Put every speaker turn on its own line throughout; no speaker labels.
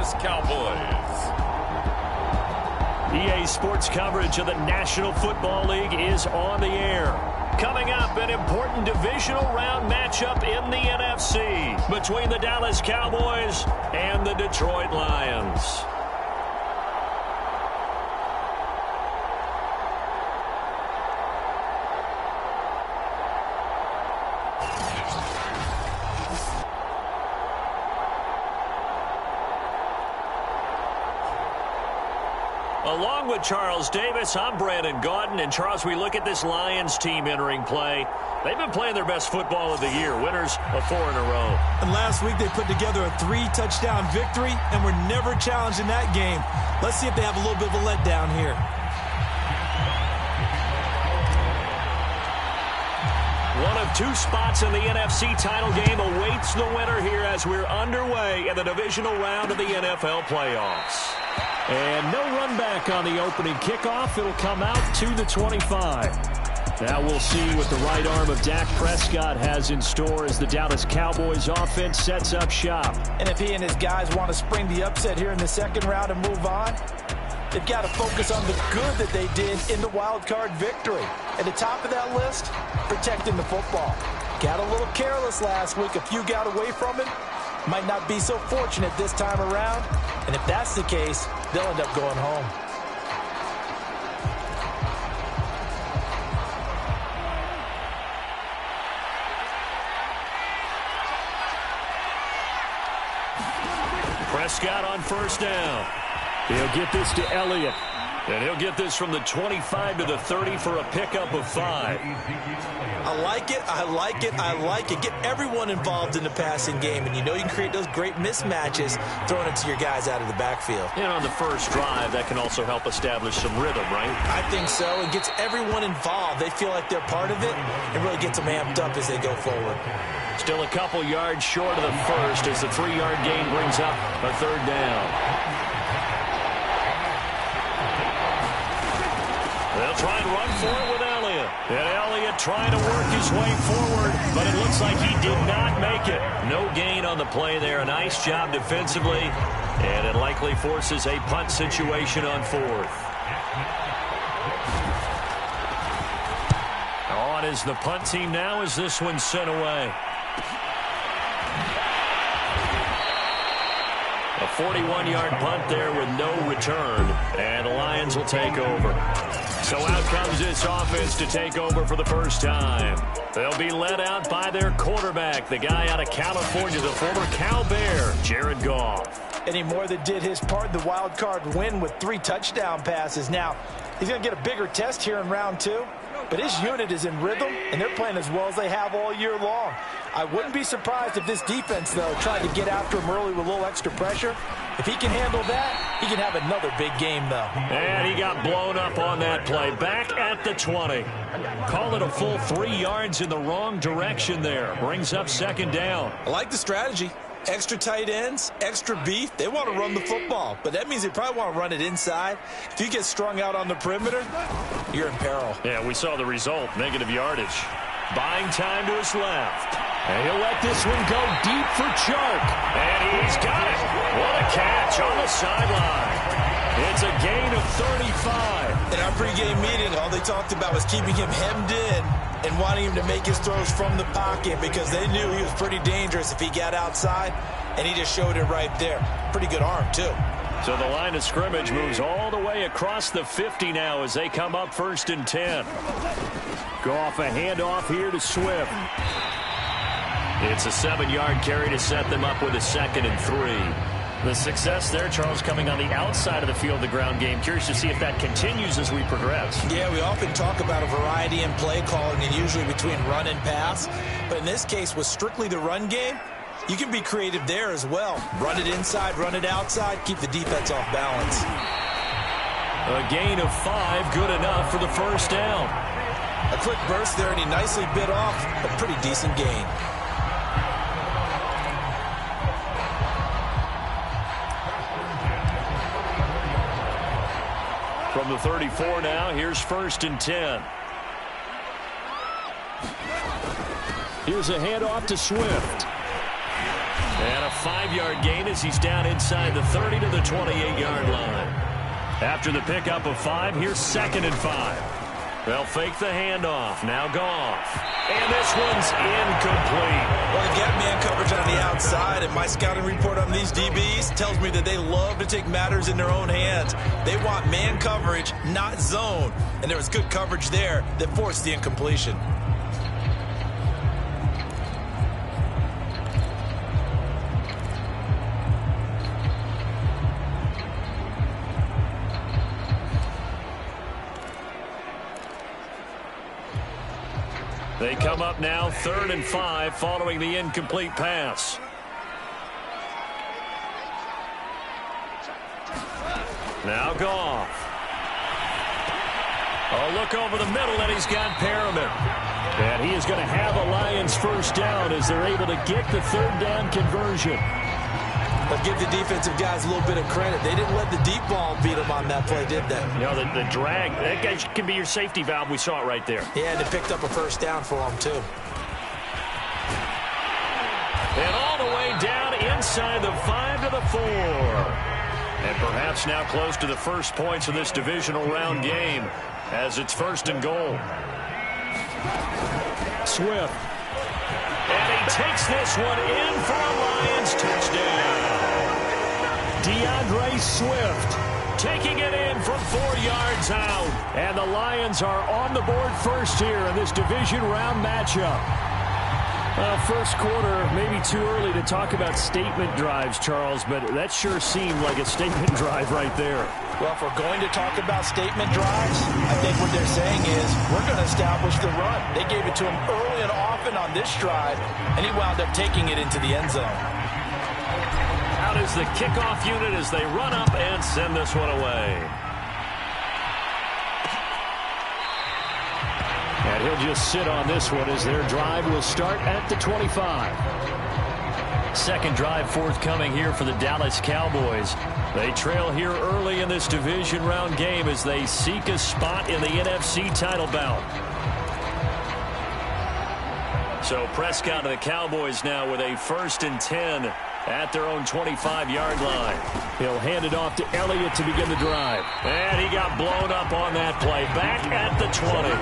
Dallas Cowboys.
EA Sports coverage of the National Football League is on the air. Coming up, an important divisional round matchup in the NFC between the Dallas Cowboys and the Detroit Lions. Along with Charles Davis, I'm Brandon Gaudin. And, Charles, we look at this Lions team entering play. They've been playing their best football of the year, winners of 4 in a row.
And last week they put together a 3-touchdown victory, and were never challenged in that game. Let's see if they have a little bit of a letdown here.
One of 2 spots in the NFC title game awaits the winner here as we're underway in the divisional round of the NFL playoffs. And no run back on the opening kickoff. It'll come out to the 25. Now we'll see what the right arm of Dak Prescott has in store as the Dallas Cowboys offense sets up shop.
And if he and his guys want to spring the upset here in the second round and move on, they've got to focus on the good that they did in the wild card victory. At the top of that list, protecting the football. Got a little careless last week. A few got away from it. Might not be so fortunate this time around. And if that's the case, they'll end up going home.
Prescott on first down. He'll get this to Elliott. And he'll get this from the 25 to the 30 for a pickup of 5.
I like it, I like it, I like it. Get everyone involved in the passing game, and you know you can create those great mismatches throwing it to your guys out of the backfield.
And on the first drive, that can also help establish some rhythm, right?
I think so. It gets everyone involved. They feel like they're part of it, and really gets them amped up as they go forward.
Still a couple yards short of the first as the 3-yard gain brings up a 3rd down. They'll try and run for it with Elliott. And Elliott trying to work his way forward, but it looks like he did not make it. No gain on the play there. A nice job defensively, and it likely forces a punt situation on 4th. On is the punt team now as this one's sent away. A 41-yard punt there with no return, and the Lions will take over. So out comes this offense to take over for the first time. They'll be led out by their quarterback, the guy out of California, the former Cal Bear, Jared Goff.
And he more than did his part in the wild card win with 3 touchdown passes. Now, he's going to get a bigger test here in round 2. But his unit is in rhythm, and they're playing as well as they have all year long. I wouldn't be surprised if this defense, though, tried to get after him early with a little extra pressure. If he can handle that, he can have another big game, though.
And he got blown up on that play. Back at the 20. Call it a full 3 yards in the wrong direction there. Brings up 2nd down.
I like the strategy. Extra tight ends, extra beef. They want to run the football, but that means they probably want to run it inside. If you get strung out on the perimeter, you're in peril.
Yeah, we saw the result, negative yardage. Buying time to his left. And he'll let this one go deep for Chark. And he's got it. What a catch on the sideline. It's a gain of 35.
In our pregame meeting, all they talked about was keeping him hemmed in and wanting him to make his throws from the pocket because they knew he was pretty dangerous if he got outside, and he just showed it right there. Pretty good arm, too.
So the line of scrimmage moves all the way across the 50 now as they come up 1st and 10. Goff a handoff here to Swift. It's a 7-yard carry to set them up with a 2nd and 3. The success there, Charles, coming on the outside of the field, the ground game. Curious to see if that continues as we progress.
Yeah, we often talk about a variety in play calling and usually between run and pass. But in this case, with strictly the run game, you can be creative there as well. Run it inside, run it outside, keep the defense off balance.
A gain of 5, good enough for the 1st down.
A quick burst there, and he nicely bit off a pretty decent gain.
From the 34 now, here's 1st and 10. Here's a handoff to Swift. And a 5-yard gain as he's down inside the 30 to the 28-yard line. After the pickup of 5, here's 2nd and 5. They'll fake the handoff. Now Goff. And this one's incomplete.
Well, they get man coverage on the outside, and my scouting report on these DBs tells me that they love to take matters in their own hands. They want man coverage, not zone. And there was good coverage there that forced the incompletion.
They come up now 3rd and 5 following the incomplete pass. Now Goff. A look over the middle, and he's got Perriman. And he is going to have a Lions first down as they're able to get the 3rd down conversion.
But give the defensive guys a little bit of credit. They didn't let the deep ball beat them on that play, did they?
You know, the drag, that guy can be your safety valve. We saw it right there.
Yeah, and they picked up a first down for them, too.
And all the way down inside the 5 to the 4. And perhaps now close to the first points of this divisional round game as it's 1st and goal. Swift. And he takes this one in for a Lions touchdown. DeAndre Swift taking it in from 4 yards out. And the Lions are on the board first here in this division round matchup. First quarter, maybe too early to talk about statement drives, Charles, but that sure seemed like a statement drive right there.
Well, if we're going to talk about statement drives, I think what they're saying is we're going to establish the run. They gave it to him early and often on this drive, and he wound up taking it into the end zone.
Out is the kickoff unit as they run up and send this one away. And he'll just sit on this one as their drive will start at the 25. Second drive forthcoming here for the Dallas Cowboys. They trail here early in this division round game as they seek a spot in the NFC title bout. So Prescott and the Cowboys now with a 1st and 10 at their own 25-yard line. He'll hand it off to Elliott to begin the drive. And he got blown up on that play. Back at the 20.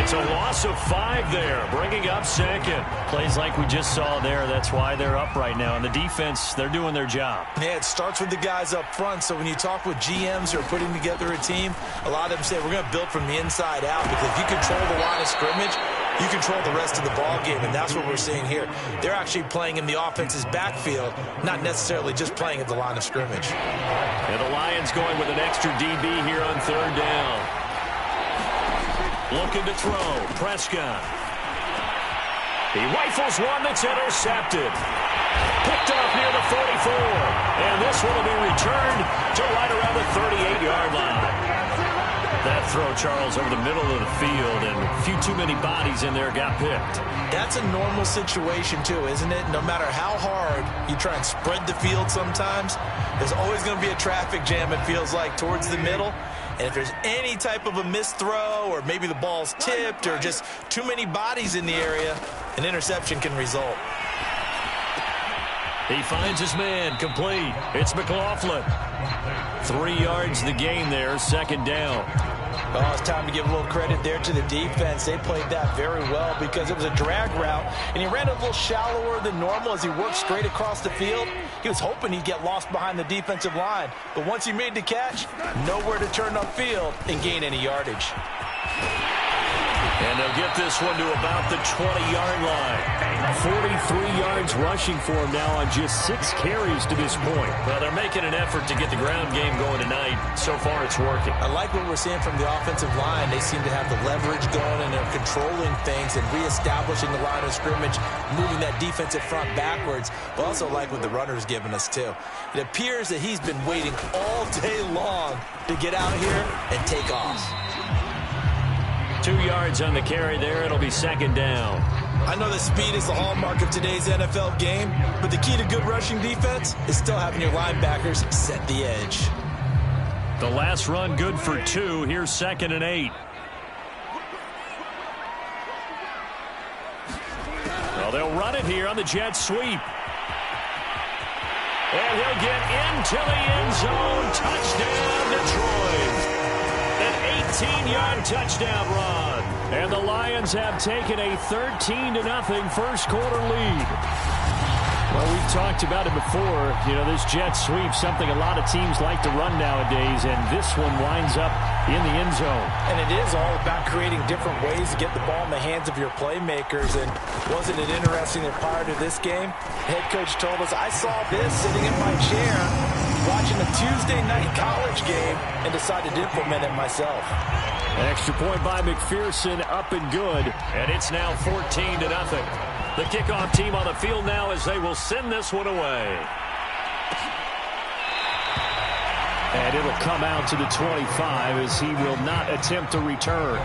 It's a loss of 5 there, bringing up 2nd. Plays like we just saw there. That's why they're up right now. And the defense, they're doing their job.
Yeah, it starts with the guys up front. So when you talk with GMs who are putting together a team, a lot of them say we're going to build from the inside out, because if you control the line of scrimmage, you control the rest of the ball game, and that's what we're seeing here. They're actually playing in the offense's backfield, not necessarily just playing at the line of scrimmage.
And the Lions going with an extra DB here on 3rd down. Looking to throw. Prescott. He rifles one that's intercepted. Picked off near the 44. And this one will be returned to right around the 38-yard line. That throw, Charles, over the middle of the field, and a few too many bodies in there got picked.
That's a normal situation, too, isn't it? No matter how hard you try and spread the field sometimes, there's always going to be a traffic jam, it feels like, towards the middle. And if there's any type of a missed throw, or maybe the ball's tipped, or just too many bodies in the area, an interception can result.
He finds his man, complete. It's McLaughlin. 3 yards the gain there, 2nd down.
Oh, it's time to give a little credit there to the defense. They played that very well because it was a drag route, and he ran a little shallower than normal as he worked straight across the field. He was hoping he'd get lost behind the defensive line, but once he made the catch, nowhere to turn upfield and gain any yardage.
And they'll get this one to about the 20-yard line. 43 yards rushing for him now on just 6 carries to this point. Well, they're making an effort to get the ground game going tonight. So far, it's working.
I like what we're seeing from the offensive line. They seem to have the leverage going, and they're controlling things and reestablishing the line of scrimmage, moving that defensive front backwards. But also like what the runner's giving us, too. It appears that he's been waiting all day long to get out here and take off.
2 yards on the carry there. It'll be 2nd down.
I know that speed is the hallmark of today's NFL game, but the key to good rushing defense is still having your linebackers set the edge.
The last run good for 2. Here's 2nd and 8. Well, they'll run it here on the jet sweep. And he'll get into the end zone. Touchdown, Detroit. An 18-yard touchdown run. And the Lions have taken a 13-0 first-quarter lead. Well, we've talked about it before. You know, this jet sweep, something a lot of teams like to run nowadays, and this one winds up in the end zone. And it is all about creating different ways to get the ball in the hands of your playmakers. And wasn't it interesting that prior to this game, head coach told us, I saw this sitting in my chair watching a Tuesday night college game and decided to implement it myself. Extra point by McPherson, up and good. And it's now 14-0. The kickoff team on the field now as they will send this one away. And it'll come out to the 25 as he will not attempt to return.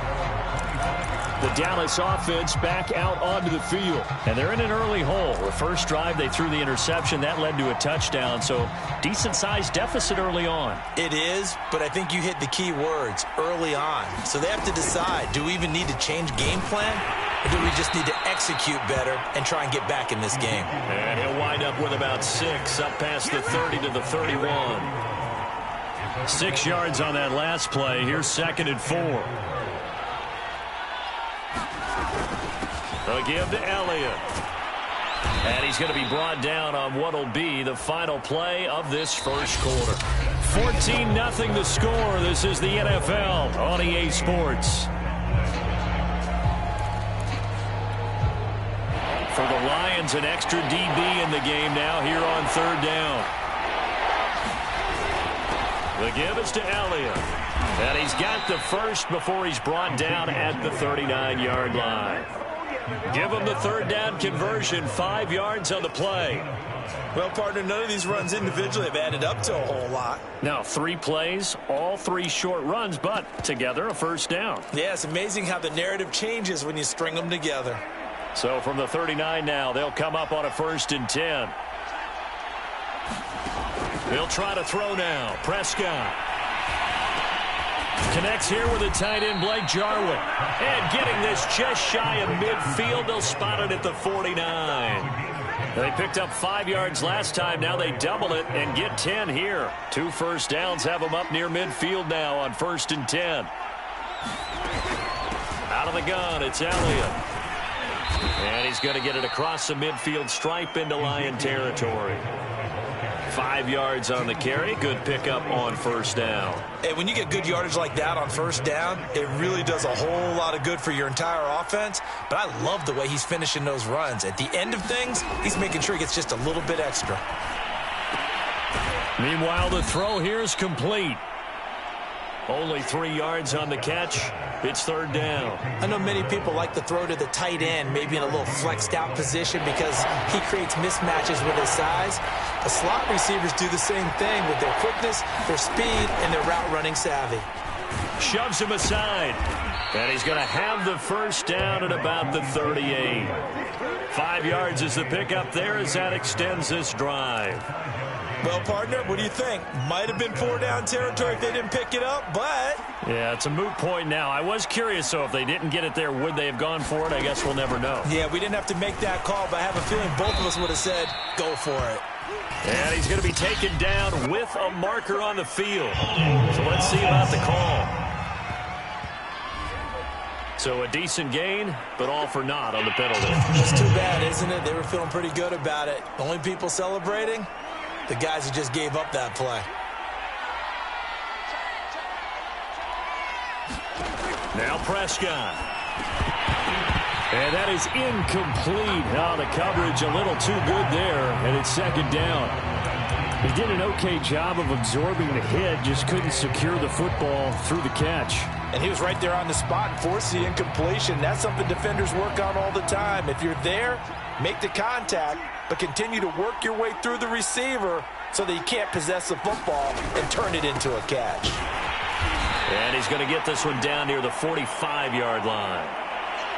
The Dallas offense back out onto the field. And they're in an early hole. The first drive, they threw the interception. That led to a touchdown. So decent-sized deficit early on.
It is, but I think you hit the key words, early on. So they have to decide, do we even need to change game plan? Or do we just need to execute better and try and get back in this game?
And he'll wind up with about 6, up past the 30 to the 31. 6 yards on that last play. Here's 2nd and 4. They'll give to Elliott. And he's going to be brought down on what will be the final play of this first quarter. 14-0 the score. This is the NFL on EA Sports. For the Lions, an extra DB in the game now here on 3rd down. The give is to Elliott. And he's got the first before he's brought down at the 39-yard line. Give him the 3rd down conversion, 5 yards on the play.
Well, partner, none of these runs individually have added up to a whole lot.
Now, 3 plays, all 3 short runs, but together a first down.
Yeah, it's amazing how the narrative changes when you string them together.
So from the 39 now, they'll come up on a 1st and 10. They'll try to throw now. Prescott connects here with the tight end, Blake Jarwin. And getting this just shy of midfield. They'll spot it at the 49. They picked up 5 yards last time. Now they double it and get 10 here. 2 first downs have them up near midfield now on 1st and 10. Out of the gun, it's Elliott. And he's going to get it across the midfield stripe into Lion territory. 5 yards on the carry. Good pickup on 1st down.
And when you get good yardage like that on 1st down, it really does a whole lot of good for your entire offense. But I love the way he's finishing those runs. At the end of things, he's making sure he gets just a little bit extra.
Meanwhile, the throw here is complete. Only 3 yards on the catch. It's 3rd down.
I know many people like to throw to the tight end, maybe in a little flexed out position because he creates mismatches with his size. The slot receivers do the same thing with their quickness, their speed, and their route running savvy.
Shoves him aside. And he's going to have the 1st down at about the 38. 5 yards is the pickup there as that extends this drive.
Well, partner, what do you think? Might have been 4-down territory if they didn't pick it up, but...
Yeah, it's a moot point now. I was curious, though, if they didn't get it there, would they have gone for it? I guess we'll never know.
Yeah, we didn't have to make that call, but I have a feeling both of us would have said, go for it.
And he's going to be taken down with a marker on the field. So let's see about the call. So a decent gain, but all for naught on the penalty.
It's too bad, isn't it? They were feeling pretty good about it. The only people celebrating? The guys who just gave up that play.
Now Prescott. And that is incomplete. Now the coverage a little too good there, and it's 2nd down. He did an okay job of absorbing the hit, just couldn't secure the football through the catch.
And he was right there on the spot and forced the incompletion. That's something defenders work on all the time. If you're there, make the contact, but continue to work your way through the receiver so that you can't possess the football and turn it into a catch.
And he's going to get this one down near the 45-yard line.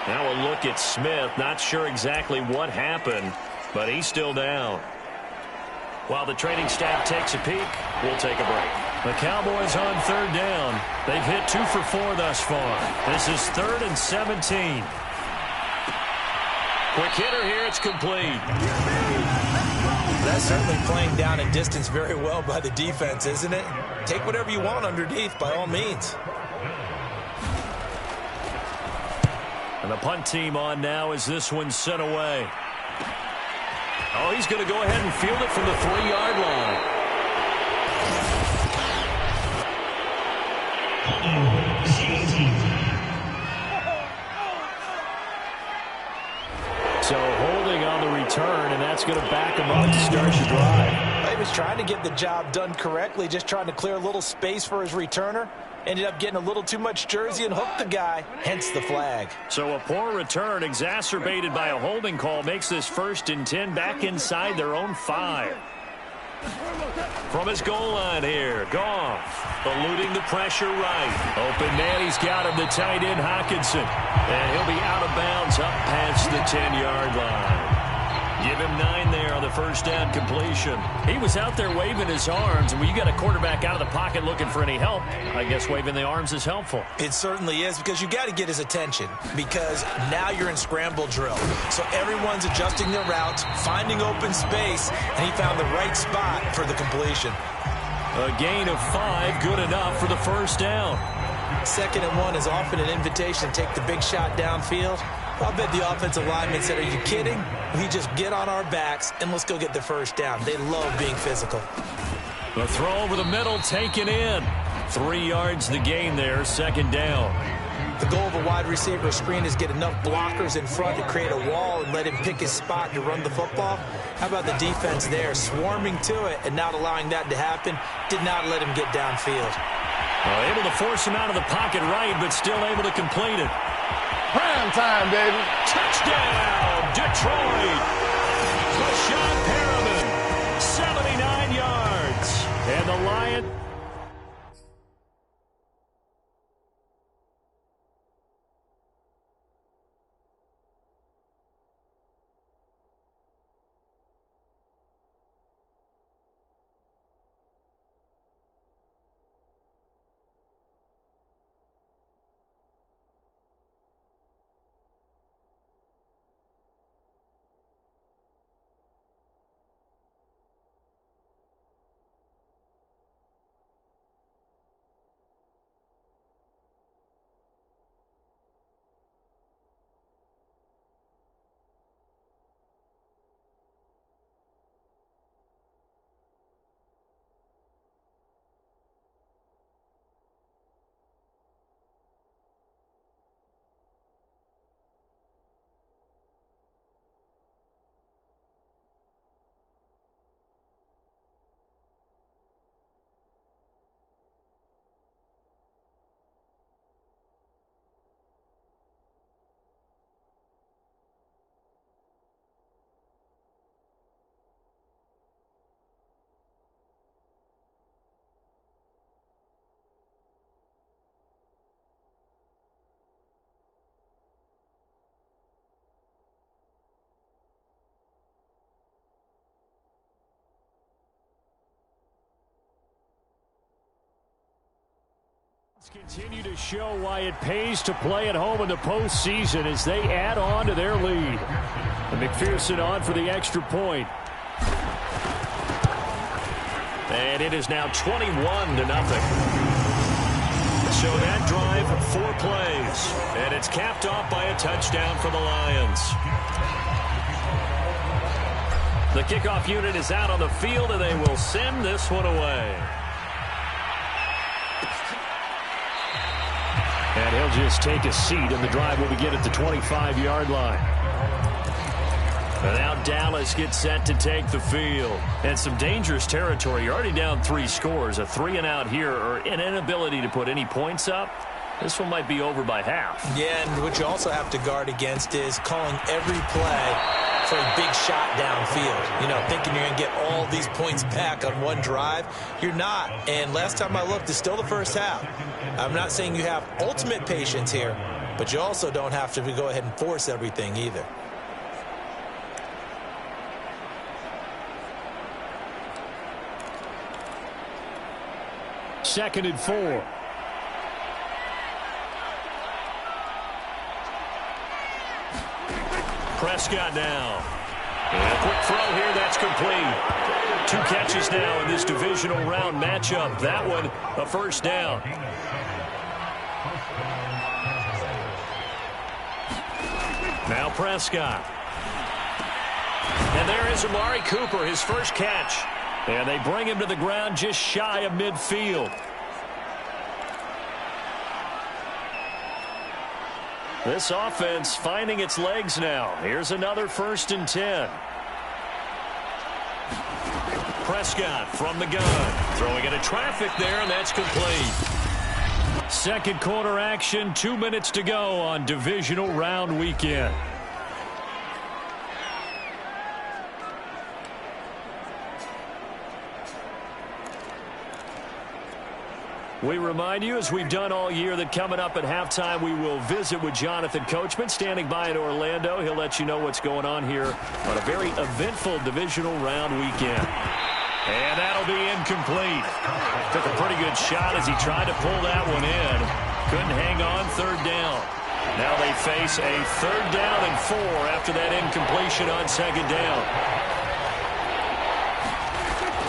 Now a look at Smith. Not sure exactly what happened, but he's still down. While the training staff takes a peek, we'll take a break. The Cowboys on 3rd down. They've hit 2 for 4 thus far. This is 3rd and 17. Quick hitter here. It's complete.
That's certainly playing down and distance very well by the defense, isn't it? Take whatever you want underneath, by all means.
And the punt team on now as this one's sent away. Oh, he's going to go ahead and field it from the 3-yard line. So holding on the return, and that's going to back him up to start the drive.
He was trying to get the job done correctly, just trying to clear a little space for his returner. Ended up getting a little too much jersey and hooked the guy, hence the flag.
So a poor return exacerbated by a holding call makes this 1st and 10 back inside their own 5. From his goal line here, Goff eluding the pressure right. Open man, he's got him, the tight end Hockenson. And he'll be out of bounds up past the 10-yard line. Give him 9 there on the 1st down completion. He was out there waving his arms, and when you got a quarterback out of the pocket looking for any help, I guess waving the arms is helpful.
It certainly is, because you got to get his attention, because now you're in scramble drill. So everyone's adjusting their routes, finding open space, and he found the right spot for the completion.
A gain of 5, good enough for the 1st down.
2nd and 1 is often an invitation to take the big shot downfield. I'll bet the offensive lineman said, are you kidding? We just get on our backs and let's go get the 1st down. They love being physical.
The throw over the middle taken in. 3 yards the gain there, 2nd down.
The goal of a wide receiver screen is get enough blockers in front to create a wall and let him pick his spot to run the football. How about the defense there, swarming to it and not allowing that to happen? Did not let him get downfield.
Able to force him out of the pocket right, but still able to complete it.
Prime time, baby.
Touchdown, Detroit. Rashad Perriman, 79 yards. And the Lions. Continue to show why it pays to play at home in the postseason as they add on to their lead. And McPherson on for the extra point. And it is now 21-0. So that drive, 4 plays. And it's capped off by a touchdown for the Lions. The kickoff unit is out on the field, and they will send this one away. And he'll just take a seat, and the drive will begin at the 25-yard line. And now Dallas gets set to take the field. And some dangerous territory. You're already down 3 scores. A 3-and-out here, or an inability to put any points up. This one might be over by half.
Yeah, and what you also have to guard against is calling every play for a big shot downfield. You know, thinking you're going to get all these points back on one drive. You're not. And last time I looked, it's still the first half. I'm not saying you have ultimate patience here, but you also don't have to go ahead and force everything either.
Second and 4. Prescott now. And a quick throw here, that's complete. 2 catches now in this divisional round matchup. That one, a first down. Now Prescott. And there is Amari Cooper, his first catch. And they bring him to the ground just shy of midfield. This offense finding its legs now. Here's another 1st and 10. Prescott from the gun. Throwing into traffic there, and that's complete. Second quarter action, 2 minutes to go on divisional round weekend. We remind you, as we've done all year, that coming up at halftime, we will visit with Jonathan Coachman, standing by in Orlando. He'll let you know what's going on here on a very eventful divisional round weekend. And that'll be incomplete. Took a pretty good shot as he tried to pull that one in. Couldn't hang on, 3rd down. Now they face a 3rd down and 4 after that incompletion on 2nd down.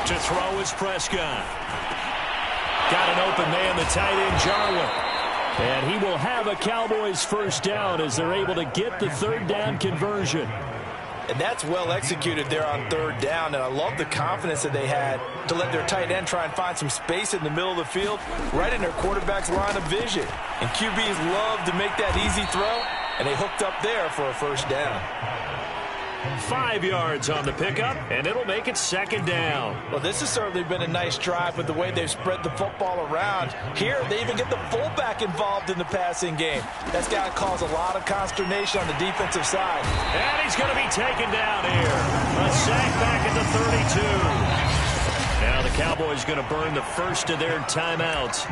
To throw is Prescott. Got an open man, the tight end, Jarwin. And he will have a Cowboys first down as they're able to get the 3rd down conversion.
And that's well executed there on 3rd down. And I love the confidence that they had to let their tight end try and find some space in the middle of the field, right in their quarterback's line of vision. And QBs love to make that easy throw, and they hooked up there for a first down.
5 yards on the pickup, and it'll make it 2nd down.
Well, this has certainly been a nice drive with the way they've spread the football around. Here, they even get the fullback involved in the passing game. That's got to cause a lot of consternation on the defensive side.
And he's going to be taken down here. A sack back at the 32. Now the Cowboys going to burn the first of their timeouts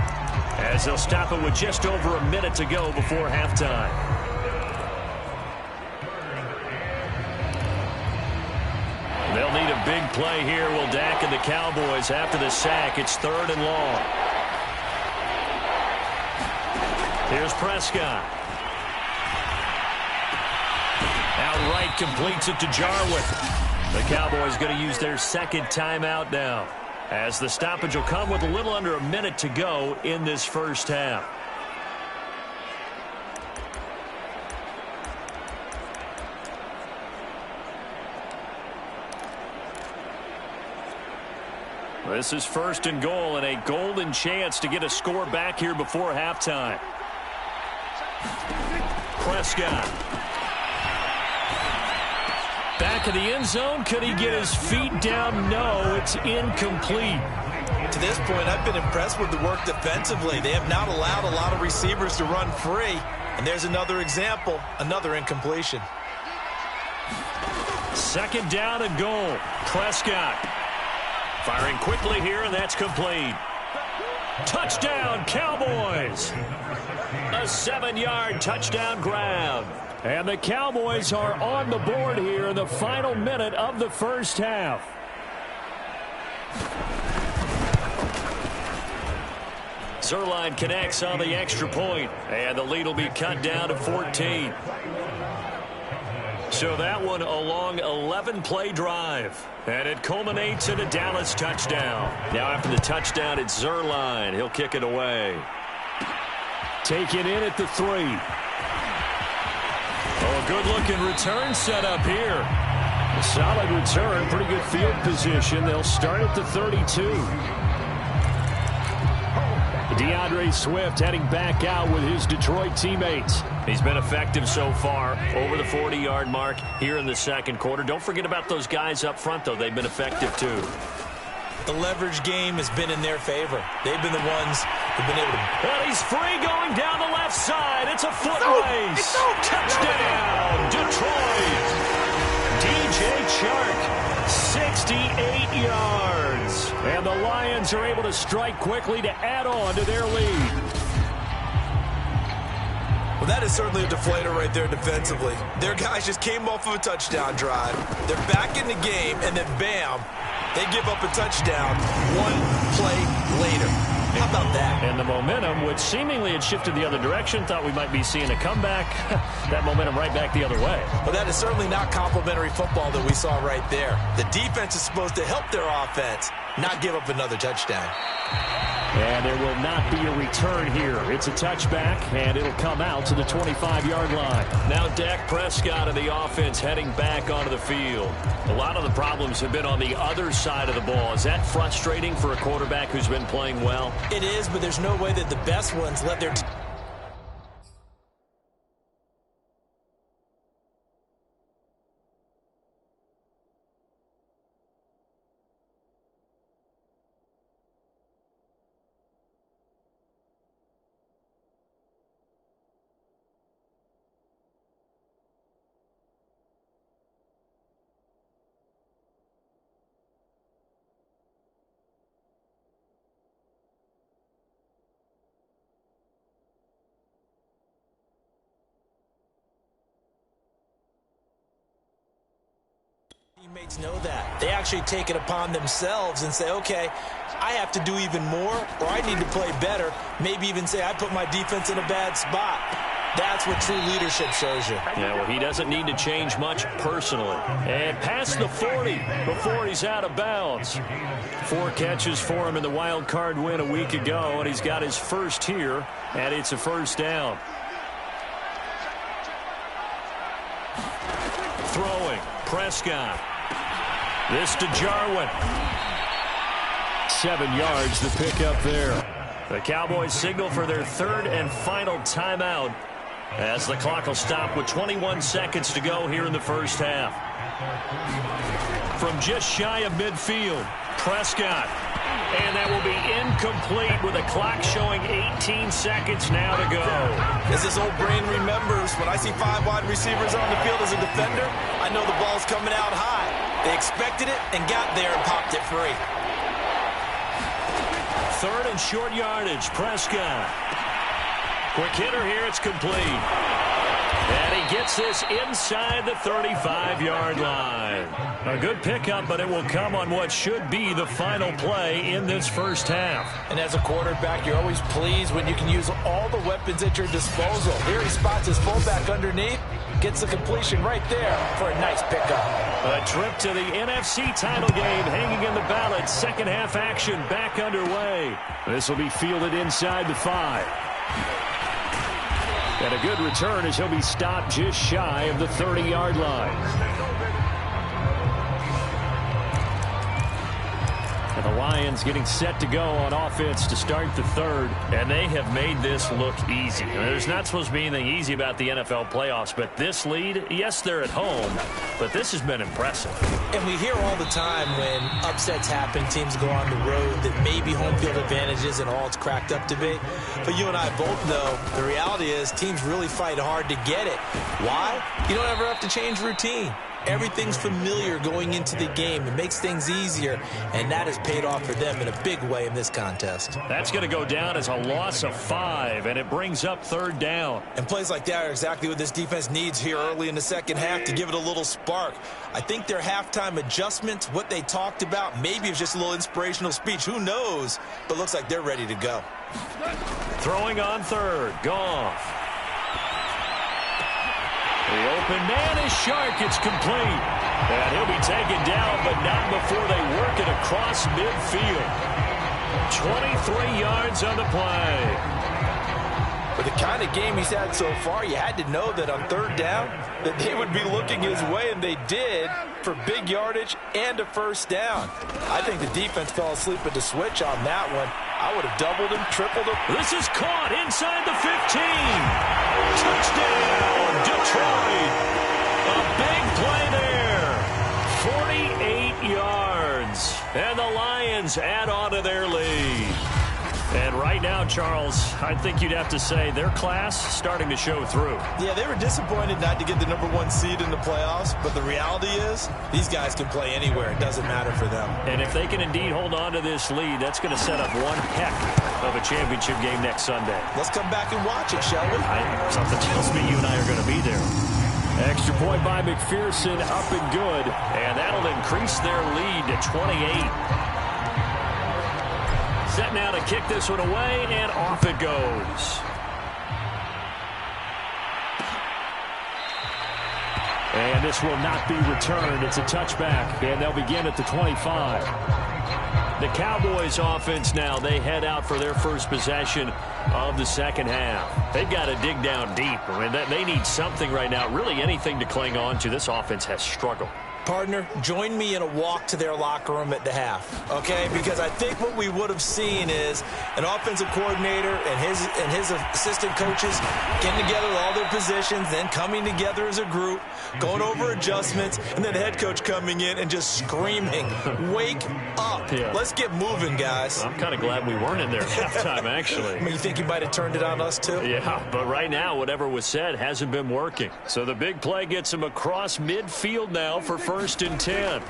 as they'll stop it with just over a minute to go before halftime. They'll need a big play here, will Dak and the Cowboys after the sack. It's 3rd and long. Here's Prescott. Outright completes it to Jarwin. The Cowboys going to use their 2nd timeout now, as the stoppage will come with a little under a minute to go in this first half. This is 1st and goal, and a golden chance to get a score back here before halftime. Prescott. Back of the end zone. Could he get his feet down? No, it's incomplete.
To this point, I've been impressed with the work defensively. They have not allowed a lot of receivers to run free. And there's another example, another incompletion.
2nd down and goal. Prescott. Firing quickly here, and that's complete. Touchdown, Cowboys! A 7-yard touchdown grab. And the Cowboys are on the board here in the final minute of the first half. Zerline connects on the extra point, and the lead will be cut down to 14. So that one a long 11-play drive. And it culminates in a Dallas touchdown. Now after the touchdown, it's Zerline. He'll kick it away. Taken in at the 3. Oh, a good-looking return set up here. A solid return, pretty good field position. They'll start at the 32. DeAndre Swift heading back out with his Detroit teammates. He's been effective so far, over the 40-yard mark here in the second quarter. Don't forget about those guys up front, though. They've been effective, too.
The leverage game has been in their favor. They've been the ones who've been able to...
Well, he's free going down the left side. It's a foot race. Touchdown, Detroit. DJ Chark, 68 yards. And the Lions are able to strike quickly to add on to their lead.
Well, that is certainly a deflator right there defensively. Their guys just came off of a touchdown drive. They're back in the game, and then bam, they give up a touchdown one play later. How about that?
And the momentum, which seemingly had shifted the other direction, thought we might be seeing a comeback. That momentum right back the other way.
Well, that is certainly not complimentary football that we saw right there. The defense is supposed to help their offense, not give up another touchdown.
And there will not be a return here. It's a touchback, and it'll come out to the 25-yard line. Now Dak Prescott and the offense heading back onto the field. A lot of the problems have been on the other side of the ball. Is that frustrating for a quarterback who's been playing well?
It is, but there's no way that the best ones let their teammates know that. They actually take it upon themselves and say, okay, I have to do even more, or I need to play better. Maybe even say I put my defense in a bad spot. That's what true leadership shows you.
Yeah, well, he doesn't need to change much personally. And past the 40 before he's out of bounds. 4 catches for him in the wild card win a week ago, and he's got his first here, and it's a first down. Throwing, Prescott. This to Jarwin. 7 yards to pick up there. The Cowboys signal for their third and final timeout as the clock will stop with 21 seconds to go here in the first half. From just shy of midfield, Prescott. And that will be incomplete with a clock showing 18 seconds now to go.
As this old brain remembers, when I see 5 wide receivers on the field as a defender, I know the ball's coming out high. They expected it and got there and popped it free.
Third and short yardage, Prescott. Quick hitter here, it's complete. And he gets this inside the 35-yard line. A good pickup, but it will come on what should be the final play in this first half.
And as a quarterback, you're always pleased when you can use all the weapons at your disposal. Here he spots his fullback underneath, gets the completion right there for a nice pickup.
A trip to the NFC title game hanging in the balance. Second half action back underway. This will be fielded inside the 5. And a good return as he'll be stopped just shy of the 30-yard line. And the Lions getting set to go on offense to start the third. And they have made this look easy. There's not supposed to be anything easy about the NFL playoffs, but this lead, yes, they're at home, but this has been impressive.
And we hear all the time when upsets happen, teams go on the road, that maybe home field advantage isn't all it's cracked up to be. But you and I both know the reality is teams really fight hard to get it. Why? You don't ever have to change routine. Everything's familiar going into the game. It makes things easier, and that has paid off for them in a big way in this contest.
That's going to go down as a loss of 5, and it brings up third down.
And plays like that are exactly what this defense needs here early in the second half to give it a little spark. I think their halftime adjustments, what they talked about, maybe it's just a little inspirational speech. Who knows? But looks like they're ready to go.
Throwing on third. Goff. The open man is Shark. It's complete. And he'll be taken down, but not before they work it across midfield. 23 yards on the play.
With the kind of game he's had so far, you had to know that on third down that they would be looking his way, and they did, for big yardage and a first down. I think the defense fell asleep at the switch on that one. I would have doubled him, tripled him.
This is caught inside the 15. Touchdown, Detroit. A big play there. 48 yards. And the Lions add on to their lead. And right now, Charles, I think you'd have to say their class starting to show through.
Yeah, they were disappointed not to get the #1 seed in the playoffs, but the reality is these guys can play anywhere. It doesn't matter for them.
And if they can indeed hold on to this lead, that's going to set up one heck of a championship game next Sunday.
Let's come back and watch it, shall we?
Something tells me you and I are going to be there. Extra point by McPherson, up and good. And that'll increase their lead to 28. Set now to kick this one away, and off it goes. And this will not be returned. It's a touchback, and they'll begin at the 25. The Cowboys offense now, they head out for their first possession of the second half. They've got to dig down deep. I mean, they need something right now, really anything to cling on to. This offense has struggled.
Partner, join me in a walk to their locker room at the half, okay? Because I think what we would have seen is an offensive coordinator and his assistant coaches getting together with all their positions, then coming together as a group, going over adjustments, and then the head coach coming in and just screaming, wake up. Yeah. Let's get moving, guys.
I'm kind of glad we weren't in there at halftime, actually.
I mean, you think you might have turned it on us, too?
Yeah, but right now, whatever was said hasn't been working. So the big play gets him across midfield now for first and 10.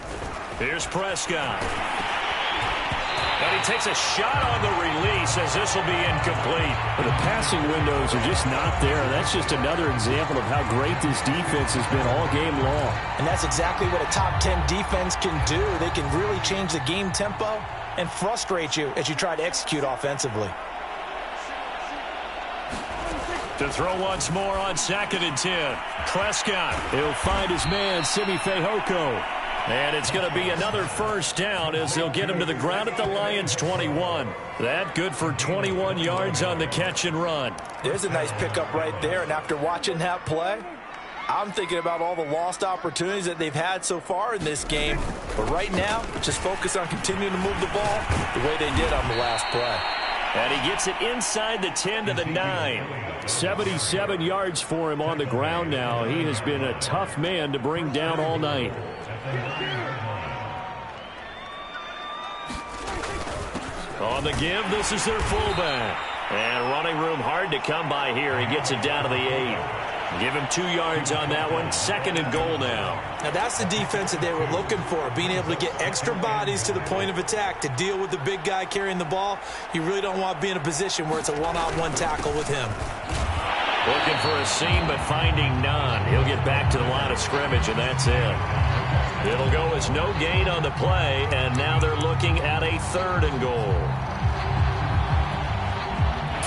Here's Prescott. And he takes a shot on the release as this will be incomplete. The passing windows are just not there. That's just another example of how great this defense has been all game long.
And that's exactly what a top 10 defense can do. They can really change the game tempo and frustrate you as you try to execute offensively.
To throw once more on 2nd and 10. Prescott. He'll find his man, Simi Fehoko. And it's going to be another first down as they'll get him to the ground at the Lions' 21. That good for 21 yards on the catch and run.
There's a nice pickup right there. And after watching that play, I'm thinking about all the lost opportunities that they've had so far in this game. But right now, just focus on continuing to move the ball the way they did on the last play.
And he gets it inside the 10 to the 9. 77 yards for him on the ground now. He has been a tough man to bring down all night. On the give, this is their fullback. And running room hard to come by here. He gets it down to the 8. Give him 2 yards on that one. 2nd and goal now.
Now that's the defense that they were looking for, being able to get extra bodies to the point of attack to deal with the big guy carrying the ball. You really don't want to be in a position where it's a one-on-one tackle with him.
Looking for a seam, but finding none. He'll get back to the line of scrimmage, and that's it. It'll go as no gain on the play, and now they're looking at a 3rd and goal.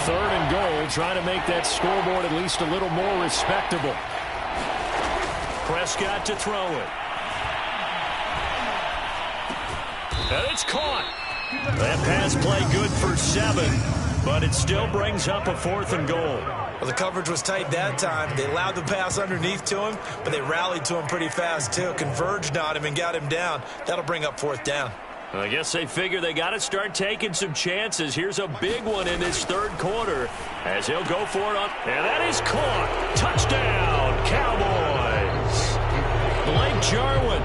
3rd and goal, trying to make that scoreboard at least a little more respectable. Prescott to throw it. And it's caught. That pass play good for 7, but it still brings up a 4th and goal.
Well, the coverage was tight that time. They allowed the pass underneath to him, but they rallied to him pretty fast, too. Converged on him and got him down. That'll bring up 4th down.
I guess they figure they got to start taking some chances. Here's a big one in this 3rd quarter as he'll go for it on. And that is caught. Touchdown, Cowboys. Blake Jarwin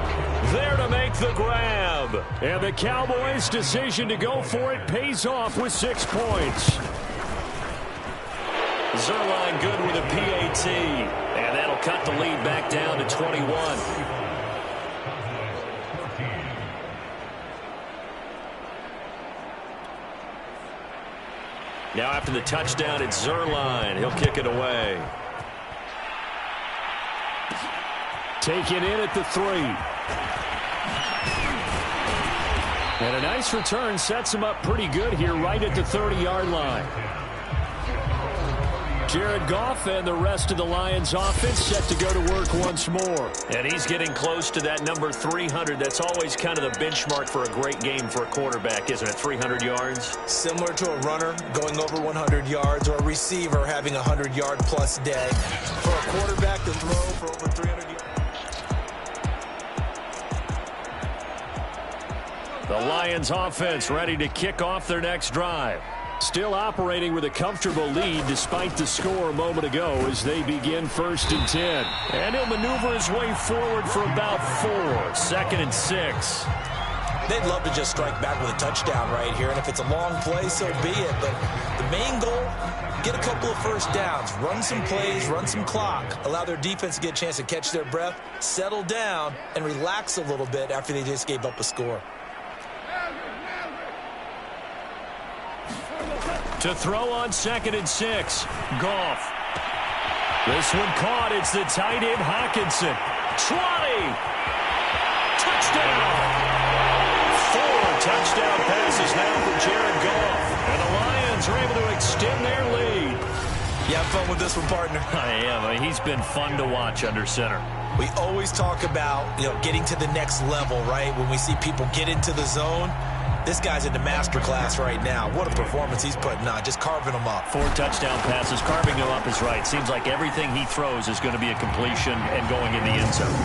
there to make the grab. And the Cowboys' decision to go for it pays off with 6 points. Zerline good with a PAT. And that'll cut the lead back down to 21. Now after the touchdown, it's Zerline. He'll kick it away. Taken in at the 3. And a nice return sets him up pretty good here right at the 30-yard line. Jared Goff and the rest of the Lions offense set to go to work once more. And he's getting close to that number 300. That's always kind of the benchmark for a great game for a quarterback, isn't it? 300 yards?
Similar to a runner going over 100 yards or a receiver having a 100-yard-plus day. For a quarterback to throw for over 300 yards.
The Lions offense ready to kick off their next drive. Still operating with a comfortable lead despite the score a moment ago as they begin 1st and 10. And he'll maneuver his way forward for about 4. 2nd and 6.
They'd love to just strike back with a touchdown right here. And if it's a long play, so be it. But the main goal, get a couple of first downs. Run some plays, run some clock. Allow their defense to get a chance to catch their breath, settle down, and relax a little bit after they just gave up a score.
To throw on 2nd and 6. Goff. This one caught. It's the tight end Hawkinson. 20. Touchdown. 4 touchdown passes now for Jared Goff. And the Lions are able to extend their lead.
You have fun with this one, partner?
I am. I mean, he's been fun to watch under center.
We always talk about, getting to the next level, right? When we see people get into the zone, this guy's in the master class right now. What a performance he's putting on, just carving them up.
4 touchdown passes, carving them up is right. Seems like everything he throws is going to be a completion and going in the end zone.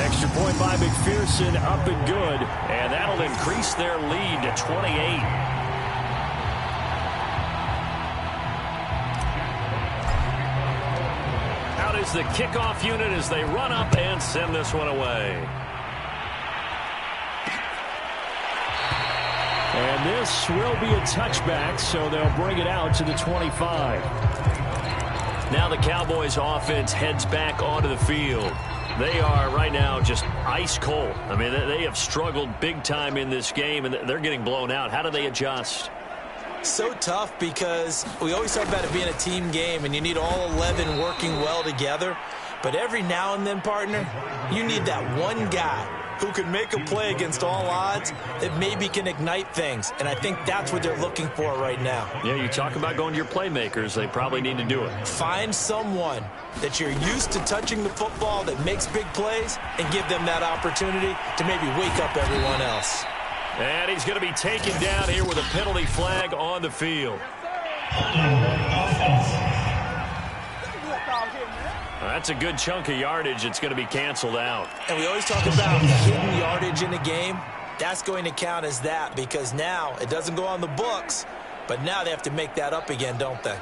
Extra point by McPherson, up and good. And that'll increase their lead to 28. Is the kickoff unit as they run up and send this one away. And this will be a touchback, so they'll bring it out to the 25. Now the Cowboys offense heads back onto the field. They are right now just ice cold. I mean, they have struggled big time in this game, and they're getting blown out. How do they adjust?
So tough because we always talk about it being a team game and you need all 11 working well together. But every now and then, partner, you need that one guy who can make a play against all odds that maybe can ignite things. And I think that's what they're looking for right now.
Yeah, you talk about going to your playmakers. They probably need to do it.
Find someone that you're used to touching the football that makes big plays and give them that opportunity to maybe wake up everyone else.
And he's going to be taken down here with a penalty flag on the field. That's a good chunk of yardage. It's going to be canceled out.
And we always talk about hidden yardage in a game. That's going to count as that because now it doesn't go on the books, but now they have to make that up again, don't they?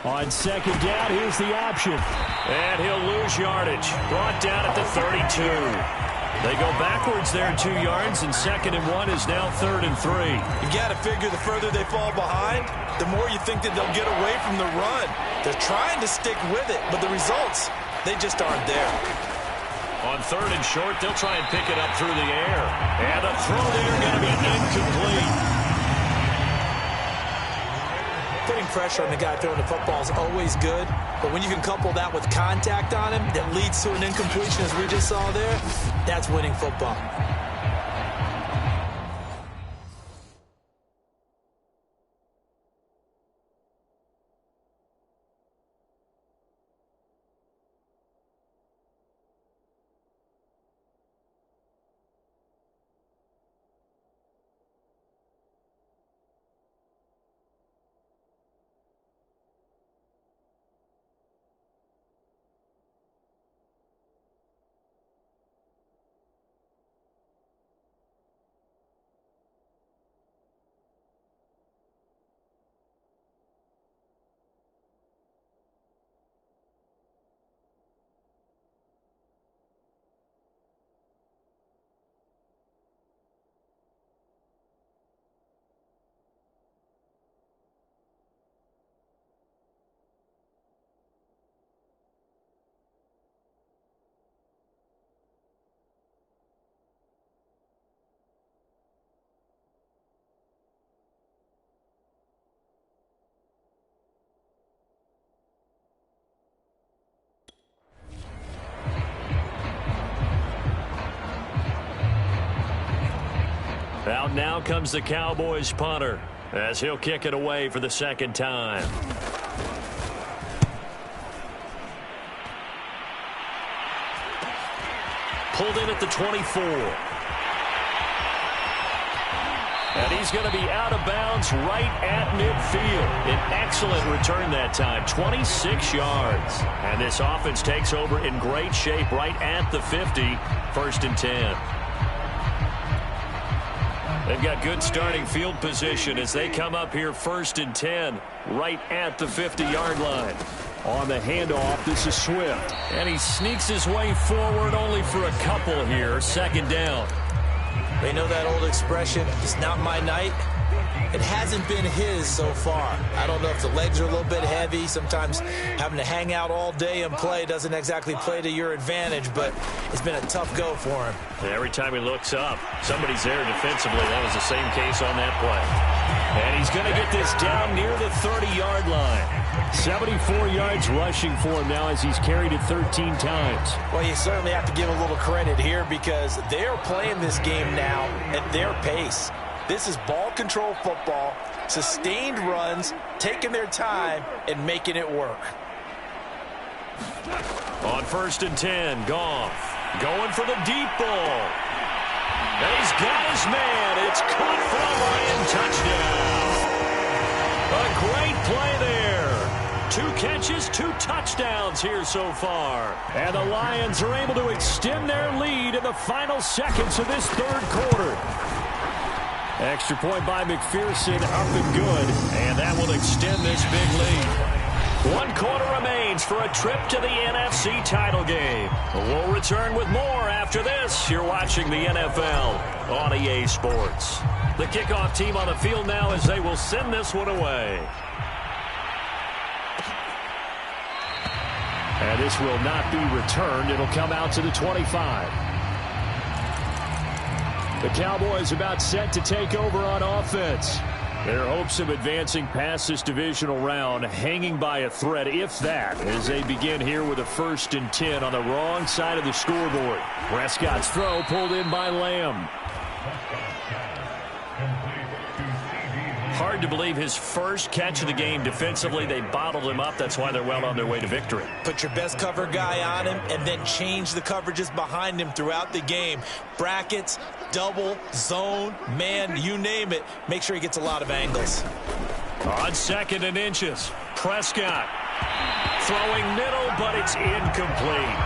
On second down, here's the option. And he'll lose yardage. Brought down at the 32. They go backwards there 2 yards, and 2nd and 1 is now 3rd and 3.
You got to figure the further they fall behind, the more you think that they'll get away from the run. They're trying to stick with it, but the results, they just aren't there.
On 3rd and short, they'll try and pick it up through the air. And the throw there going to be incomplete.
Putting pressure on the guy throwing the football is always good, but when you can couple that with contact on him that leads to an incompletion, as we just saw there, that's winning football.
Out now comes the Cowboys punter as he'll kick it away for the 2nd time. Pulled in at the 24. And he's going to be out of bounds right at midfield. An excellent return that time, 26 yards. And this offense takes over in great shape right at the 50, 1st and 10. They've got good starting field position as they come up here 1st and 10 right at the 50-yard line. On the handoff, this is Swift. And he sneaks his way forward only for a couple here. 2nd down.
They know that old expression, it's not my night. It hasn't been his so far. I don't know if the legs are a little bit heavy. Sometimes having to hang out all day and play doesn't exactly play to your advantage, but it's been a tough go for him.
Every time he looks up, somebody's there defensively. That was the same case on that play. And he's going to get this down near the 30-yard line. 74 yards rushing for him now as he's carried it 13 times.
Well, you certainly have to give a little credit here because they're playing this game now at their pace. This is ball control football, sustained runs, taking their time, and making it work.
On 1st and 10, Goff going for the deep ball. And he's got his man. It's caught for a Lion touchdown. A great play there. 2 catches, 2 touchdowns here so far. And the Lions are able to extend their lead in the final seconds of this 3rd quarter. Extra point by McPherson, up and good. And that will extend this big lead. 1 quarter remains for a trip to the NFC title game. We'll return with more after this. You're watching the NFL on EA Sports. The kickoff team on the field now as they will send this one away. And this will not be returned. It'll come out to the 25. The Cowboys about set to take over on offense. Their hopes of advancing past this divisional round hanging by a thread, if that, as they begin here with a 1st and 10 on the wrong side of the scoreboard. Prescott's throw pulled in by Lamb. Hard to believe his first catch of the game defensively. They bottled him up. That's why they're well on their way to victory.
Put your best cover guy on him and then change the coverages behind him throughout the game. Brackets, double, zone, man, you name it. Make sure he gets a lot of angles.
On 2nd and inches, Prescott throwing middle, but it's incomplete.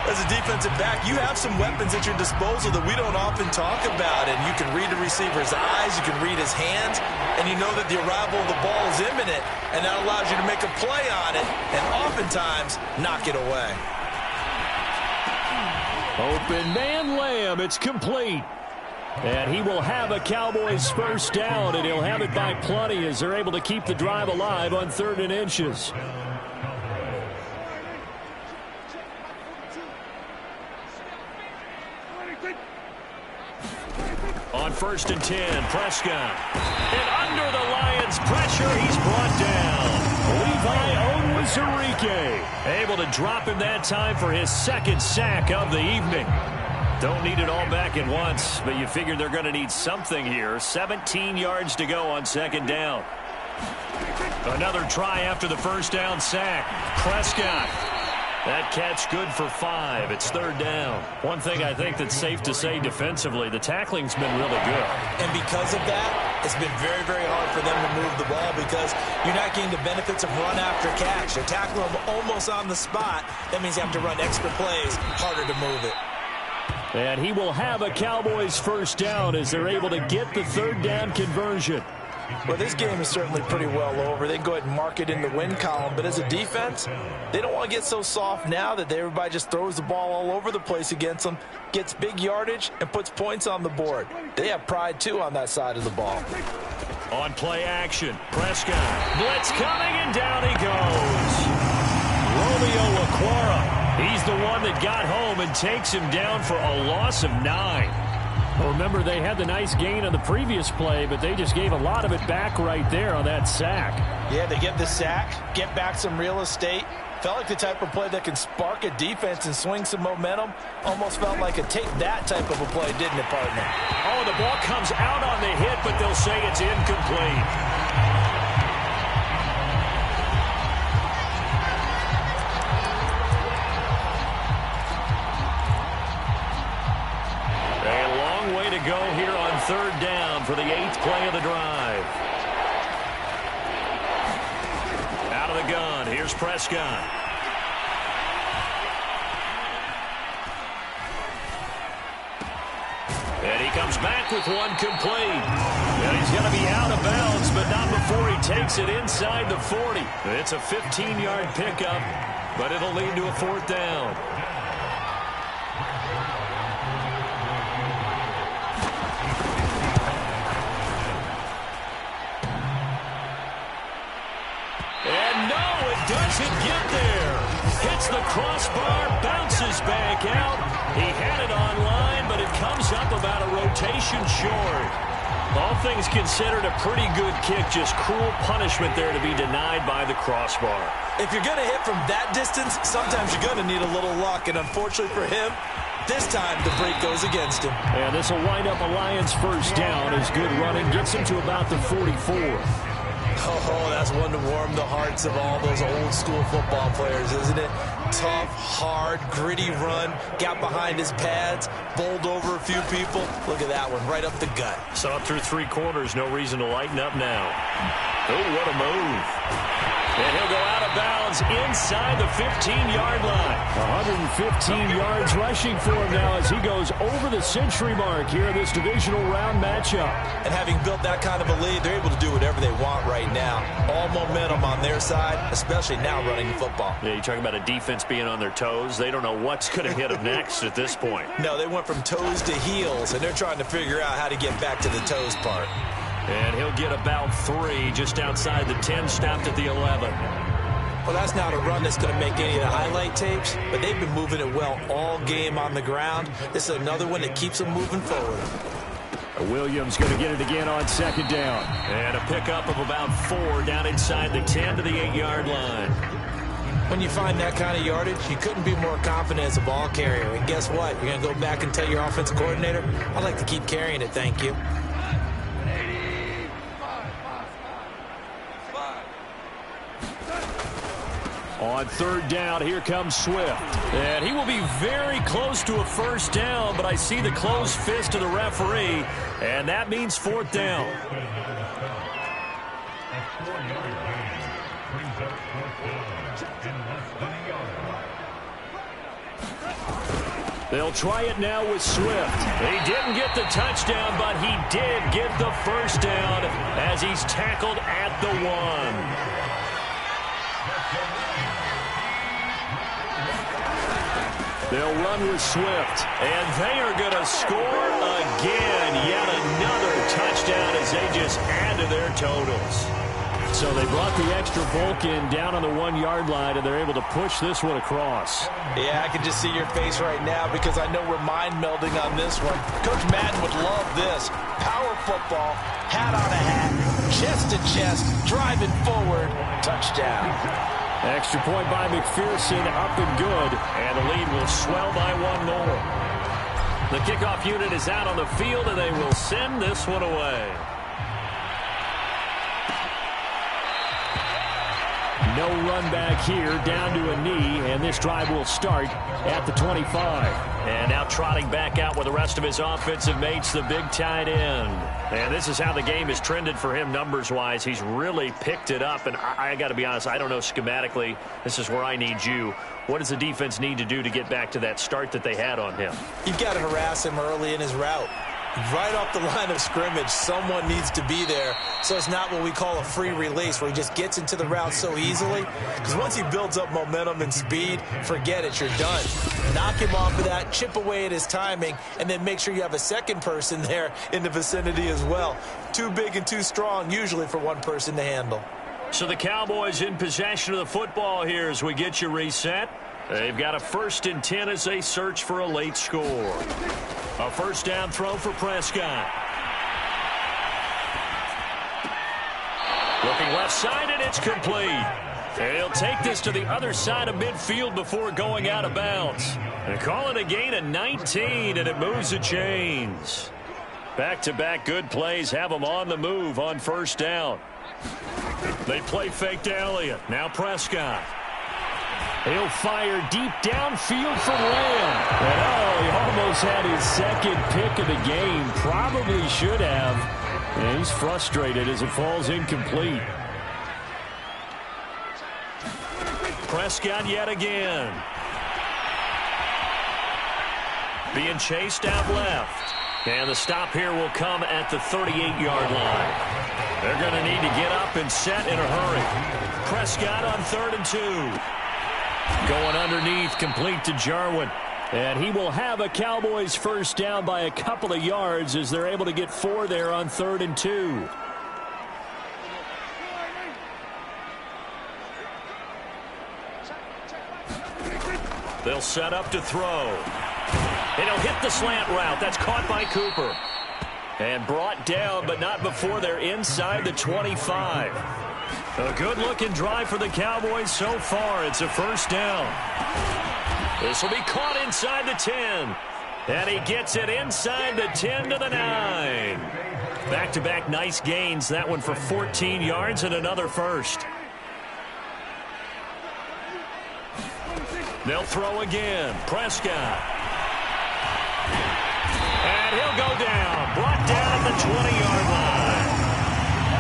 As a defensive back, you have some weapons at your disposal that we don't often talk about. And you can read the receiver's eyes, you can read his hands, and you know that the arrival of the ball is imminent, and that allows you to make a play on it and oftentimes knock it away.
Open man Lamb, it's complete. And he will have a Cowboys 1st down, and he'll have it by plenty as they're able to keep the drive alive on 3rd and inches. On 1st and 10, Prescott. And under the Lions' pressure, he's brought down. Levi Onwuzurike able to drop him that time for his 2nd sack of the evening. Don't need it all back at once, but you figure they're going to need something here. 17 yards to go on 2nd down. Another try after the 1st down sack. Prescott. That catch good for 5. It's 3rd down. One thing I think that's safe to say defensively, the tackling's been really good.
And because of that, it's been very, very hard for them to move the ball because you're not getting the benefits of run after catch. They're tackling them almost on the spot. That means you have to run extra plays, harder to move it.
And he will have a Cowboys 1st down as they're able to get the 3rd down conversion.
Well, this game is certainly pretty well over. They can go ahead and mark it in the win column. But as a defense, they don't want to get so soft now that everybody just throws the ball all over the place against them, gets big yardage, and puts points on the board. They have pride, too, on that side of the ball.
On play action, Prescott. Blitz coming, and down he goes. Romeo Okwara. He's the one that got home and takes him down for a loss of 9. Well, remember, they had the nice gain on the previous play, but they just gave a lot of it back right there on that sack.
Yeah, they get the sack, get back some real estate. Felt like the type of play that can spark a defense and swing some momentum. Almost felt like a take-that type of a play, didn't it, partner?
Oh, the ball comes out on the hit, but they'll say it's incomplete. Go here on 3rd down for the 8th play of the drive. Out of the gun, here's Prescott. And he comes back with one complete. And he's going to be out of bounds, but not before he takes it inside the 40. It's a 15-yard pickup, but it'll lead to a 4th down. Doesn't get there. Hits the crossbar, bounces back out. He had it on line, but it comes up about a rotation short. All things considered, a pretty good kick. Just cruel punishment there to be denied by the crossbar.
If you're going to hit from that distance, sometimes you're going to need a little luck. And unfortunately for him, this time the break goes against him.
And this will wind up a Lions first down as good running gets him to about the 44.
Oh, that's one to warm the hearts of all those old school football players, isn't it? Tough, hard, gritty run, got behind his pads, bowled over a few people. Look at that one, right up the gut.
Saw through 3 quarters, no reason to lighten up now. Oh, what a move. And he'll go out of bounds inside the 15-yard line. 115 yards rushing for him now as he goes over the century mark here in this divisional round matchup.
And having built that kind of a lead, they're able to do whatever they want right now. All momentum on their side, especially now running the football.
Yeah, you're talking about a defense being on their toes. They don't know what's going to hit them next at this point.
No, they went from toes to heels, and they're trying to figure out how to get back to the toes part.
And he'll get about 3 just outside the 10, stopped at the 11.
Well, that's not a run that's going to make any of the highlight tapes, but they've been moving it well all game on the ground. This is another one that keeps them moving forward.
Williams going to get it again on second down. And a pickup of about 4 down inside the 10 to the 8-yard line.
When you find that kind of yardage, you couldn't be more confident as a ball carrier. And guess what? You're going to go back and tell your offensive coordinator, I'd like to keep carrying it, thank you.
On third down, here comes Swift. And he will be very close to a first down, but I see the closed fist of the referee, and that means 4th down. They'll try it now with Swift. He didn't get the touchdown, but he did get the first down as he's tackled at the 1. They'll run with Swift, and they are going to score again. Yet another touchdown as they just add to their totals. So they brought the extra bulk in down on the 1-yard line, and they're able to push this one across.
Yeah, I can just see your face right now because I know we're mind melding on this one. Coach Madden would love this. Power football, hat on a hat, chest to chest, driving forward, touchdown.
Extra point by McPherson, up and good, and the lead will swell by 1 more. The kickoff unit is out on the field, and they will send this one away. No run back here, down to a knee, and this drive will start at the 25. And now trotting back out with the rest of his offensive mates, the big tight end. And this is how the game has trended for him numbers-wise. He's really picked it up, and I got to be honest, I don't know schematically. This is where I need you. What does the defense need to do to get back to that start that they had on him?
You've got to harass him early in his route. Right off the line of scrimmage, someone needs to be there. So it's not what we call a free release where he just gets into the route so easily. Because once he builds up momentum and speed, forget it, you're done. Knock him off of that, chip away at his timing, and then make sure you have a second person there in the vicinity as well. Too big and too strong usually for one person to handle.
So the Cowboys in possession of the football here as we get you reset. They've got a 1st and 10 as they search for a late score. A first down throw for Prescott. Looking left side, and it's complete. And he'll take this to the other side of midfield before going out of bounds. And call it a gain of 19, and it moves the chains. Back-to-back good plays have them on the move on first down. They play fake to Elliott. Now Prescott. He'll fire deep downfield for Lamb. And he almost had his second pick of the game. Probably should have. And he's frustrated as it falls incomplete. Prescott yet again. Being chased out left. And the stop here will come at the 38-yard line. They're going to need to get up and set in a hurry. Prescott on 3rd and 2. Going underneath, complete to Jarwin. And he will have a Cowboys first down by a couple of yards as they're able to get 4 there on 3rd and 2. They'll set up to throw. And he'll hit the slant route. That's caught by Cooper. And brought down, but not before they're inside the 25. A good-looking drive for the Cowboys so far. It's a first down. This will be caught inside the 10. And he gets it inside the 10 to the 9. Back-to-back nice gains. That one for 14 yards and another first. They'll throw again. Prescott. And he'll go down. Brought down at the 20-yard line.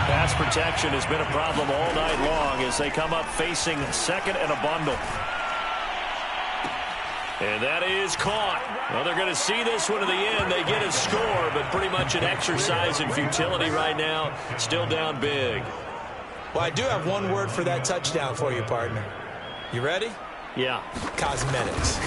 Pass protection has been a problem all night long as they come up facing second and a bundle. And that is caught. Well, they're going to see this one to the end. They get a score, but pretty much an exercise in futility right now. Still down big.
Well, I do have one word for that touchdown for you, partner. You ready?
Yeah.
Cosmetics.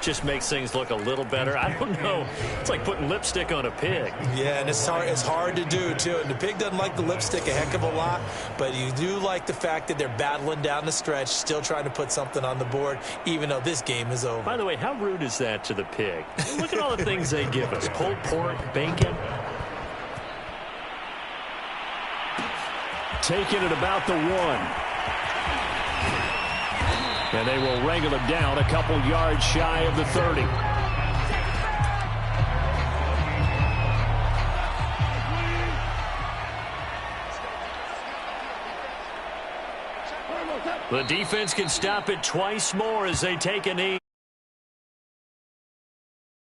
Just makes things look a little better. I don't know. It's like putting lipstick on a pig.
Yeah, and it's hard to do, too. And the pig doesn't like the lipstick a heck of a lot, but you do like the fact that they're battling down the stretch, still trying to put something on the board, even though this game is over.
By the way, how rude is that to the pig? Look at all the things they give us. Pulled pork, bacon. Take it at about the 1. And they will wrangle him down a couple yards shy of the 30. The defense can stop it twice more as they take a knee.